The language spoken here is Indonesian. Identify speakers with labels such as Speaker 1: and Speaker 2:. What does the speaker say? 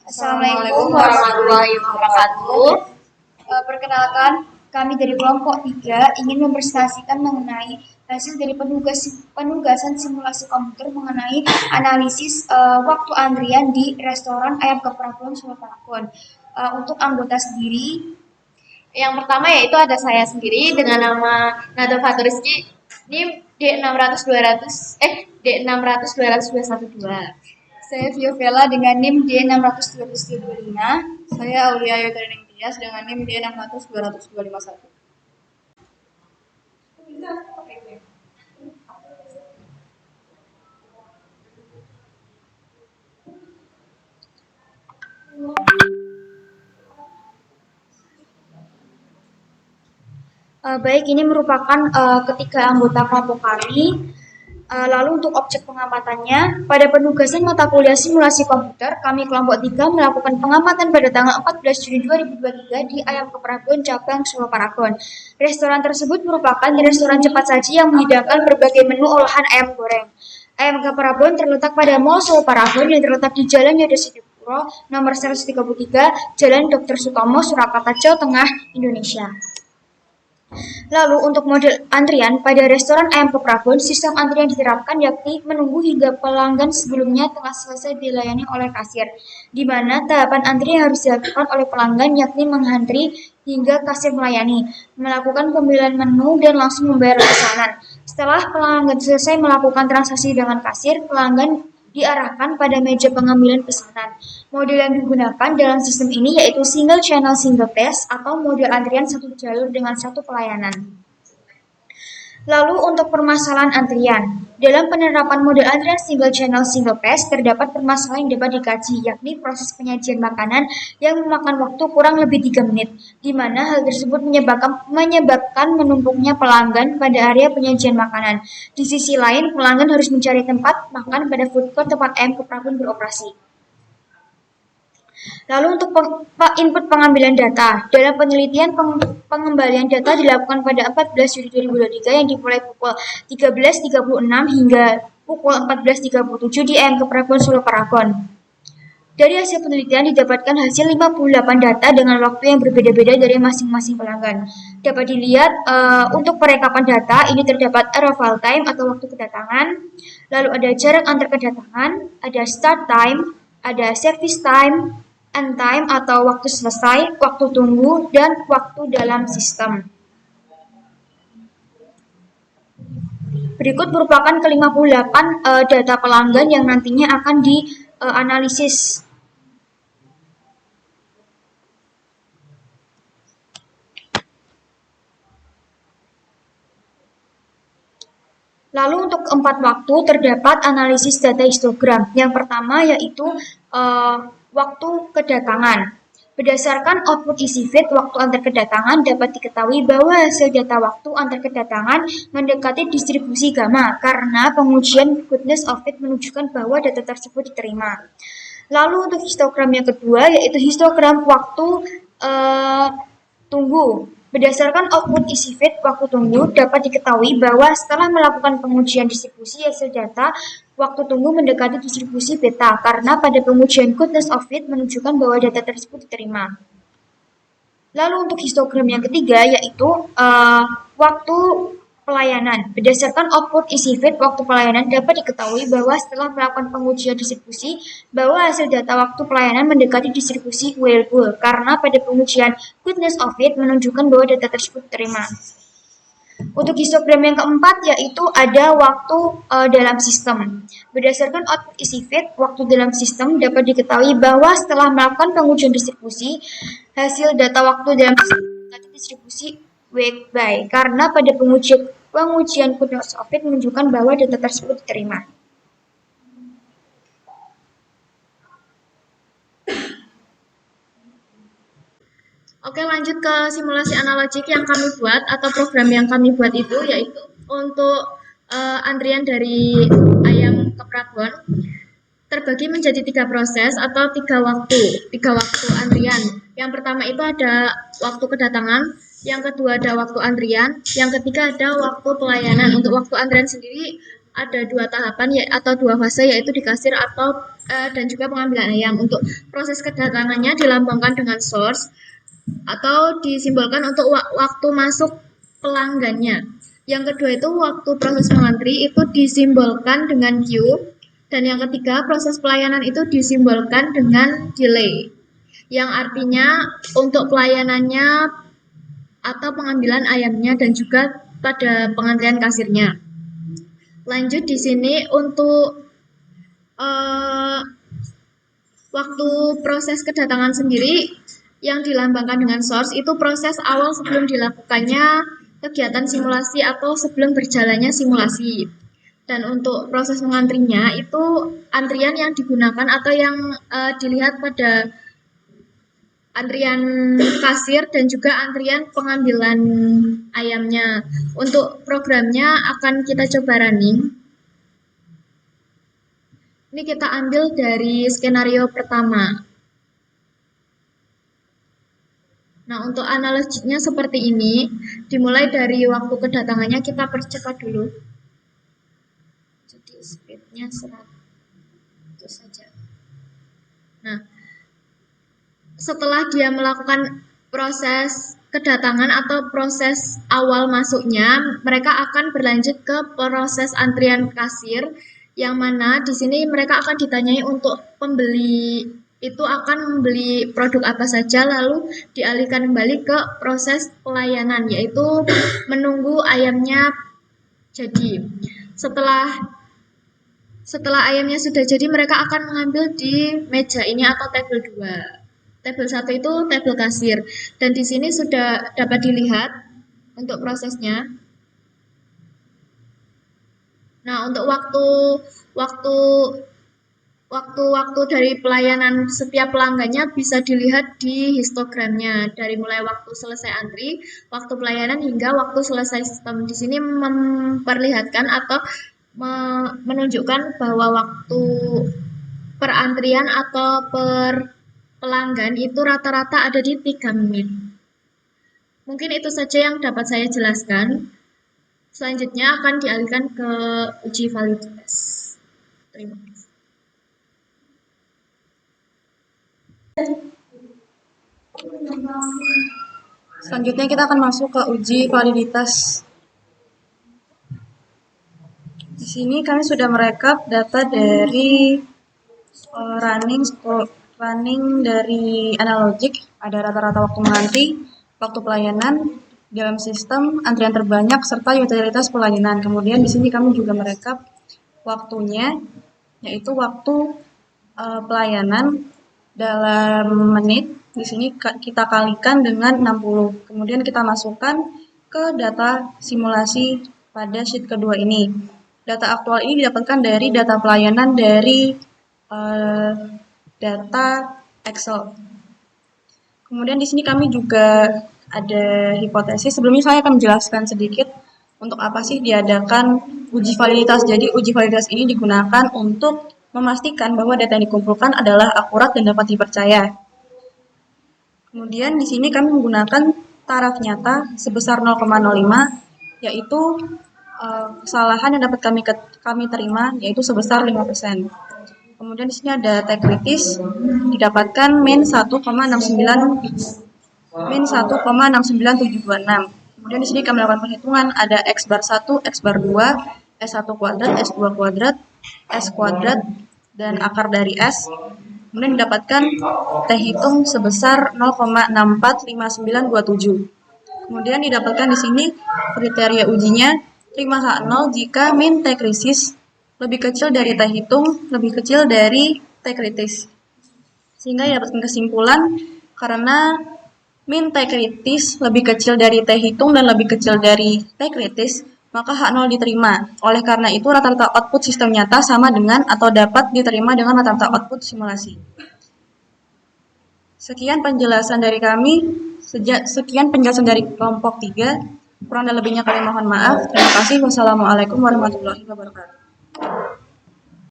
Speaker 1: Assalamualaikum warahmatullahi wabarakatuh.
Speaker 2: Perkenalkan, kami dari kelompok 3 ingin mempresentasikan mengenai hasil dari penugasan simulasi komputer mengenai analisis waktu antrian di restoran ayam keprabuan Solo Paragon. Untuk anggota sendiri,
Speaker 1: Yang pertama yaitu ada saya sendiri dengan nama Nada Faturiski, NIM D600-212.
Speaker 2: saya Viovela dengan NIM D600-225.
Speaker 3: Saya Aulia Yotraining Tias dengan NIM D600-251.
Speaker 2: Baik, ini merupakan ketiga anggota kelompok kami. Lalu untuk objek pengamatannya, pada penugasan mata kuliah simulasi komputer, kami kelompok 3 melakukan pengamatan pada tanggal 14 Juni 2023 di Ayam Keprabuan Cabang Solo Paragon. Restoran tersebut merupakan restoran cepat saji yang menyediakan berbagai menu olahan ayam goreng. Ayam Keprabuan terletak pada Mall Solo Paragon yang terletak di Jalan Yodosidipuro nomor 133, Jalan Dr. Sutomo, Surakarta, Jawa Tengah, Indonesia. Lalu untuk model antrian pada restoran ayam keprabuan, sistem antrian diterapkan yakni menunggu hingga pelanggan sebelumnya telah selesai dilayani oleh kasir, di mana tahapan antrian harus dilakukan oleh pelanggan yakni mengantri hingga kasir melayani, melakukan pemilihan menu dan langsung membayar pesanan. Setelah pelanggan selesai melakukan transaksi dengan kasir, pelanggan diarahkan pada meja pengambilan pesanan. Model yang digunakan dalam sistem ini yaitu single channel single pass atau model antrian satu jalur dengan satu pelayanan. Lalu untuk permasalahan antrian, dalam penerapan model antrian single channel single pass terdapat permasalahan yang dapat dikaji, yakni proses penyajian makanan yang memakan waktu kurang lebih 3 menit, di mana hal tersebut menyebabkan menumpuknya pelanggan pada area penyajian makanan. Di sisi lain, pelanggan harus mencari tempat makan pada food court tempat ayam keprabuan beroperasi. Lalu untuk input pengambilan data, dalam penelitian pengembalian data dilakukan pada 14 Juli 2023 yang dimulai pukul 13.36 hingga pukul 14.37 di Ayam Keprabuan Solo Paragon. Dari hasil penelitian didapatkan hasil 58 data dengan waktu yang berbeda-beda dari masing-masing pelanggan. Dapat dilihat untuk perekapan data ini terdapat arrival time atau waktu kedatangan, lalu ada jarak antar kedatangan, ada start time, ada service time, end time atau waktu selesai, waktu tunggu, dan waktu dalam sistem. Berikut merupakan ke-58 data pelanggan yang nantinya akan dianalisis. Lalu untuk 4 waktu terdapat analisis data histogram. Yang pertama yaitu waktu kedatangan. Berdasarkan output isi feed waktu antar kedatangan dapat diketahui bahwa hasil data waktu antar kedatangan mendekati distribusi gamma karena pengujian goodness of fit menunjukkan bahwa data tersebut diterima. Lalu untuk histogram yang kedua yaitu histogram waktu tunggu. Berdasarkan output isi feed waktu tunggu dapat diketahui bahwa setelah melakukan pengujian distribusi hasil data waktu tunggu mendekati distribusi beta karena pada pengujian goodness of fit menunjukkan bahwa data tersebut diterima. Lalu untuk histogram yang ketiga yaitu waktu pelayanan. Berdasarkan output isi feed waktu pelayanan dapat diketahui bahwa setelah melakukan pengujian distribusi bahwa hasil data waktu pelayanan mendekati distribusi available karena pada pengujian goodness of fit menunjukkan bahwa data tersebut diterima. Untuk histogram yang keempat yaitu ada waktu dalam sistem. Berdasarkan output isi feed waktu dalam sistem dapat diketahui bahwa setelah melakukan pengujian distribusi hasil data waktu dalam sistem mendekati distribusi wait by karena pada pengujian goodness of fit menunjukkan bahwa data tersebut diterima.
Speaker 1: Oke, lanjut ke simulasi analogik yang kami buat atau program yang kami buat itu yaitu untuk antrian dari ayam keprabuan terbagi menjadi 3 proses atau 3 waktu antrian. Yang pertama itu ada waktu kedatangan, yang kedua ada waktu antrian, yang ketiga ada waktu pelayanan. Untuk waktu antrian sendiri ada 2 tahapan ya atau 2 fase, yaitu di kasir atau dan juga pengambilan ayam. Untuk proses kedatangannya dilambangkan dengan source atau disimbolkan untuk waktu masuk pelanggannya. Yang kedua itu waktu proses mengantri itu disimbolkan dengan Q. Dan yang ketiga, proses pelayanan itu disimbolkan dengan delay. Yang artinya untuk pelayanannya atau pengambilan ayamnya dan juga pada pengantrian kasirnya. Lanjut di sini untuk waktu proses kedatangan sendiri yang dilambangkan dengan source itu proses awal sebelum dilakukannya kegiatan simulasi atau sebelum berjalannya simulasi. Dan untuk proses mengantrinya itu antrian yang digunakan atau yang dilihat pada antrian kasir dan juga antrian pengambilan ayamnya. Untuk programnya akan kita coba running. Ini kita ambil dari skenario pertama. Nah, untuk analoginya seperti ini. Dimulai dari waktu kedatangannya kita percepat dulu. Jadi speednya 100 saja. Nah, setelah dia melakukan proses kedatangan atau proses awal masuknya, mereka akan berlanjut ke proses antrian kasir, yang mana di sini mereka akan ditanyai untuk pembeli itu akan membeli produk apa saja, lalu dialihkan kembali ke proses pelayanan, yaitu menunggu ayamnya jadi. Setelah ayamnya sudah jadi, mereka akan mengambil di meja ini atau table 2. Tabel 1 itu tabel kasir, dan di sini sudah dapat dilihat untuk prosesnya. Nah, untuk waktu dari pelayanan setiap pelanggannya bisa dilihat di histogramnya, dari mulai waktu selesai antri, waktu pelayanan hingga waktu selesai sistem. Di sini memperlihatkan atau menunjukkan bahwa waktu per antrian atau per pelanggan itu rata-rata ada di 3 menit. Mungkin itu saja yang dapat saya jelaskan. Selanjutnya akan dialihkan ke uji validitas. Terima kasih.
Speaker 3: Selanjutnya kita akan masuk ke uji validitas. Di sini kami sudah merekap data dari running dari analogic, ada rata-rata waktu mengantri, waktu pelayanan dalam sistem, antrian terbanyak, serta utilitas pelayanan. Kemudian di sini kami juga merekap waktunya, yaitu waktu pelayanan dalam menit. Di sini kita kalikan dengan 60. Kemudian kita masukkan ke data simulasi pada sheet kedua ini. Data aktual ini didapatkan dari data pelayanan dari data Excel. Kemudian di sini kami juga ada hipotesis. Sebelumnya saya akan menjelaskan sedikit untuk apa sih diadakan uji validitas. Jadi uji validitas ini digunakan untuk memastikan bahwa data yang dikumpulkan adalah akurat dan dapat dipercaya. Kemudian di sini kami menggunakan taraf nyata sebesar 0,05, yaitu kesalahan yang dapat kami terima yaitu sebesar 5%. Kemudian di sini ada T kritis didapatkan min 1,69726. Kemudian di sini kami melakukan perhitungan ada X bar 1, X bar 2, S1 kuadrat, S2 kuadrat, S kuadrat, dan akar dari S. Kemudian didapatkan T hitung sebesar 0,645927. Kemudian didapatkan di sini kriteria ujinya terima H0 jika min T kritis lebih kecil dari T hitung, lebih kecil dari T kritis. Sehingga didapatkan kesimpulan karena min T kritis lebih kecil dari T hitung dan lebih kecil dari T kritis, maka H0 diterima. Oleh karena itu rata-rata output sistem nyata sama dengan atau dapat diterima dengan rata-rata output simulasi. Sekian penjelasan dari kami. Sekian penjelasan dari kelompok 3. Kurang dan lebihnya kami mohon maaf. Terima kasih. Wassalamualaikum warahmatullahi wabarakatuh.